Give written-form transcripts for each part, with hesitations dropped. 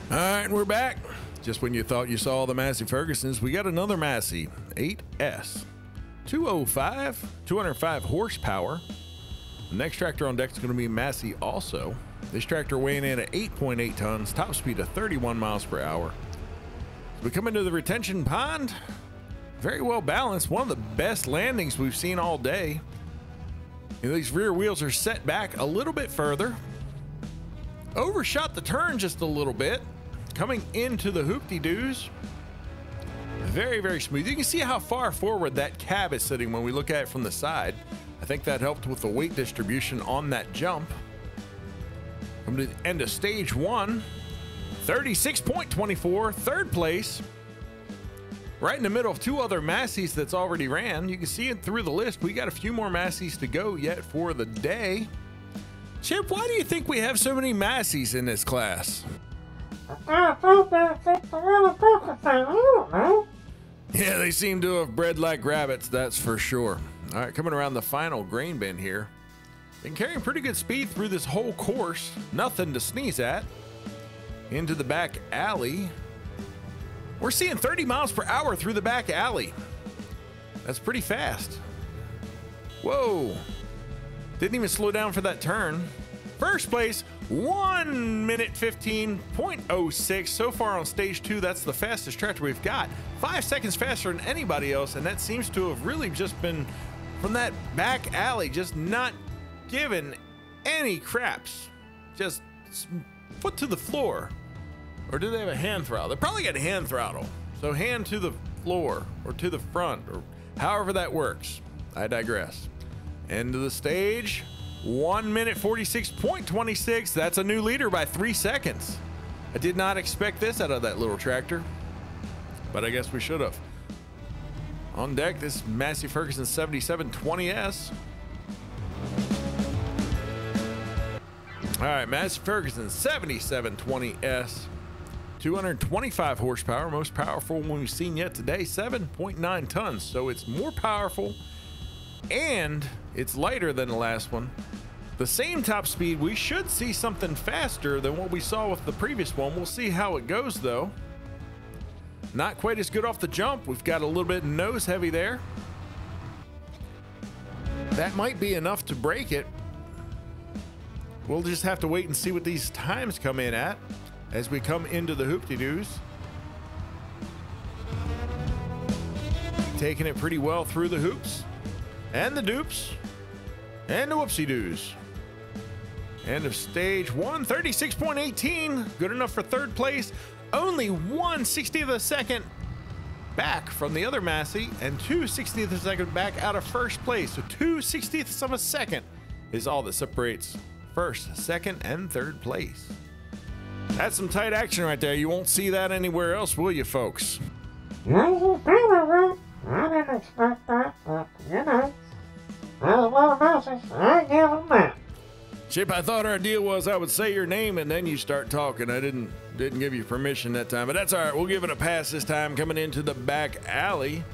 All right, we're back. Just when you thought you saw the Massey Fergusons, we got another Massey 8S 205, 205 horsepower. The next tractor on deck is going to be Massey also. This tractor weighing in at 8.8 tons, top speed of 31 miles per hour. As we come into the retention pond, very well balanced. One of the best landings we've seen all day. These rear wheels are set back a little bit further. Overshot the turn just a little bit. Coming into the hoop-de-doos. Very, very smooth. You can see how far forward that cab is sitting when we look at it from the side. I think that helped with the weight distribution on that jump. Coming to the end of stage one, 36.24, third place. Right in the middle of two other Masseys that's already ran. You can see it through the list. We got a few more Masseys to go yet for the day. Chip, why do you think we have so many Masseys in this class? Yeah, they seem to have bred like rabbits, that's for sure. All right, coming around the final grain bin here. Been carrying pretty good speed through this whole course. Nothing to sneeze at. Into the back alley. We're seeing 30 miles per hour through the back alley. That's pretty fast. Whoa. Didn't even slow down for that turn. First place, 1 minute 15.06. So far on stage two, that's the fastest tractor we've got. 5 seconds faster than anybody else, and that seems to have really just been from that back alley, just not giving any craps. Just foot to the floor. Or do they have a hand throttle? They probably got a hand throttle. So hand to the floor or to the front or however that works. I digress. End of the stage, 1 minute 46.26. That's a new leader by 3 seconds. I did not expect this out of that little tractor, but I guess we should have. On deck, this Massey Ferguson 7720S. All right, Massey Ferguson 7720S. 225 horsepower, most powerful one we've seen yet today, 7.9 tons. So it's more powerful and it's lighter than the last one. The same top speed. We should see something faster than what we saw with the previous one. We'll see how it goes though. Not quite as good off the jump. We've got a little bit nose heavy there. That might be enough to break it. We'll just have to wait and see what these times come in at as we come into the hoop-de-doos. Taking it pretty well through the hoops and the dupes and the whoopsie-doos. End of stage one, 36.18, good enough for third place. Only 1/60th of a second back from the other Massey and 2/60th of a second back out of first place. So 2/60ths of a second is all that separates first, second, and third place. That's some tight action right there. You won't see that anywhere else, will you, folks? I didn't expect that, but you know, as well Masseys, I give them that. Chip, I thought our deal was I would say your name and then you start talking. I didn't give you permission that time, but that's all right. We'll give it a pass this time. Coming into the back alley,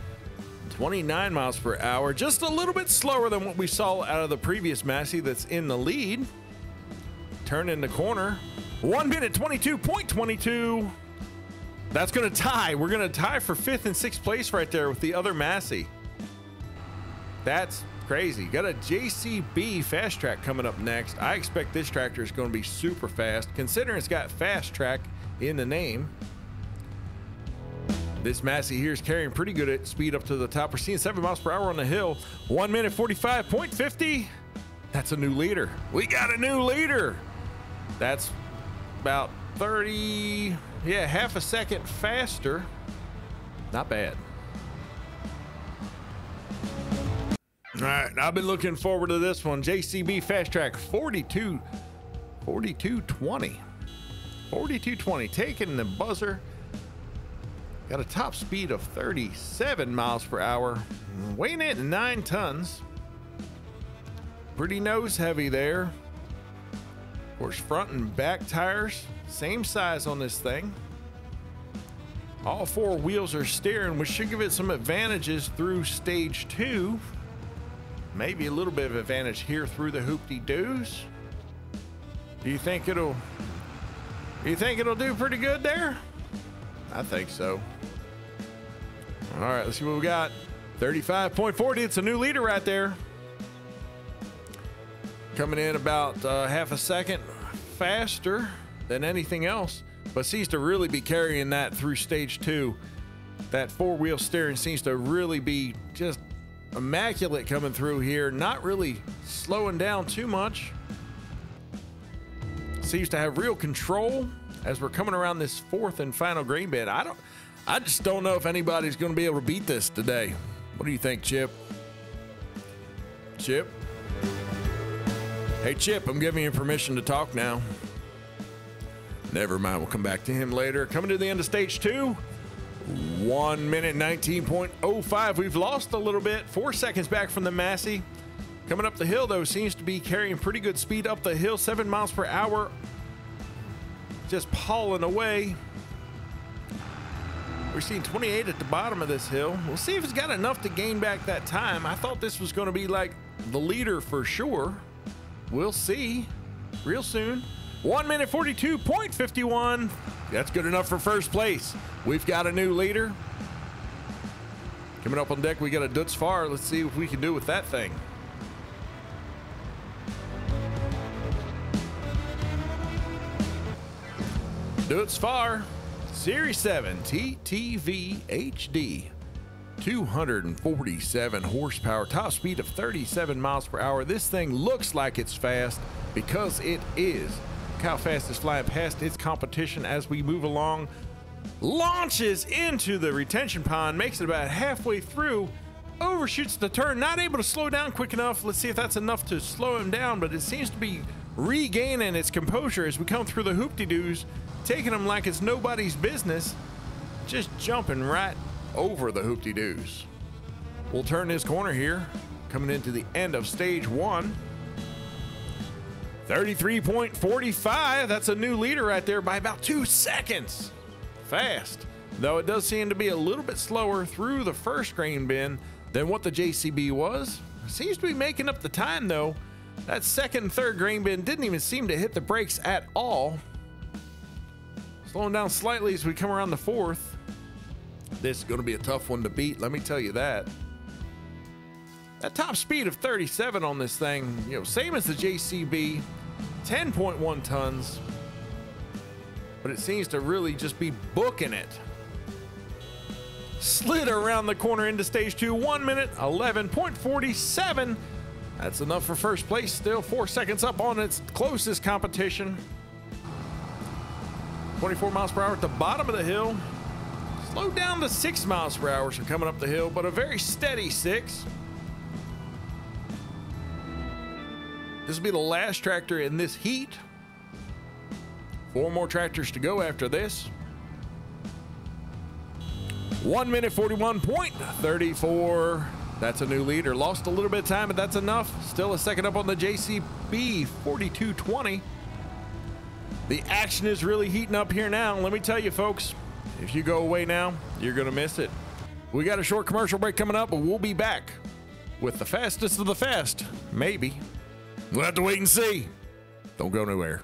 29 miles per hour, just a little bit slower than what we saw out of the previous Massey that's in the lead. Turning the corner. 1 minute 22.22. That's going to tie. We're going to tie for 5th and 6th place right there with the other Massey. That's crazy. Got a JCB Fast Track coming up next. I expect this tractor is going to be super fast, considering it's got Fast Track in the name. This Massey here is carrying pretty good at speed up to the top. We're seeing 7 miles per hour on the hill. 1 minute 45.50. That's a new leader. We got a new leader. That's about 30, yeah, half a second faster. Not bad. All right, I've been looking forward to this one. JCB Fast Track 4220, taking the buzzer. Got a top speed of 37 miles per hour, weighing in at 9 tons. Pretty nose heavy there. Of course, front and back tires, same size on this thing. All 4 wheels are steering, which should give it some advantages through stage 2. Maybe a little bit of advantage here through the hoop-de-doos. Do you think it'll You think it'll do pretty good there? I think so. All right, let's see what we got. 35.40. It's a new leader right there. Coming in about half a second faster than anything else, but seems to really be carrying that through stage 2. That four-wheel steering seems to really be just immaculate coming through here, not really slowing down too much. Seems to have real control as we're coming around this fourth and final grain bin. I just don't know if anybody's going to be able to beat this today. What do you think, Chip? Chip? Hey, Chip, I'm giving you permission to talk now. Never mind, we'll come back to him later. Coming to the end of stage 2. 1 minute 19.05. We've lost a little bit. 4 seconds back from the Massey. Coming up the hill, though, seems to be carrying pretty good speed up the hill. 7 miles per hour. Just pawing away. We're seeing 28 at the bottom of this hill. We'll see if it's got enough to gain back that time. I thought this was going to be like the leader for sure. We'll see real soon. 1 minute 42.51. That's good enough for first place. We've got a new leader. Coming up on deck, we got a Deutz Fahr. Let's see what we can do with that thing. Deutz Fahr Series 7 TTV HD. 247 horsepower, top speed of 37 miles per hour. This thing looks like it's fast because it is. Look how fast it's flying past its competition as we move along. Launches into the retention pond, makes it about halfway through, overshoots the turn, not able to slow down quick enough. Let's see if that's enough to slow him down, but it seems to be regaining its composure as we come through the hoop-de-doos, taking them like it's nobody's business, just jumping right over the hoop-de-doos. We'll turn this corner here, coming into the end of stage 1. 33.45. That's a new leader right there by about 2 seconds. Fast. Though it does seem to be a little bit slower through the first grain bin than what the JCB was. Seems to be making up the time though. That second and third grain bin didn't even seem to hit the brakes at all. Slowing down slightly as we come around the fourth. This is going to be a tough one to beat, let me tell you that. That top speed of 37 on this thing, you know, same as the JCB, 10.1 tons, but it seems to really just be booking it. Slid around the corner into stage 2, 1 minute 11.47. That's enough for first place, still 4 seconds up on its closest competition. 24 miles per hour at the bottom of the hill. Slowed down to 6 miles per hour, so coming up the hill, but a very steady 6. This will be the last tractor in this heat. 4 more tractors to go after this. 1 minute 41.34. That's a new leader. Lost a little bit of time, but that's enough. Still a second up on the JCB 4220. The action is really heating up here now. Let me tell you, folks, if you go away now, you're going to miss it. We got a short commercial break coming up, but we'll be back with the fastest of the fast. Maybe. We'll have to wait and see. Don't go nowhere.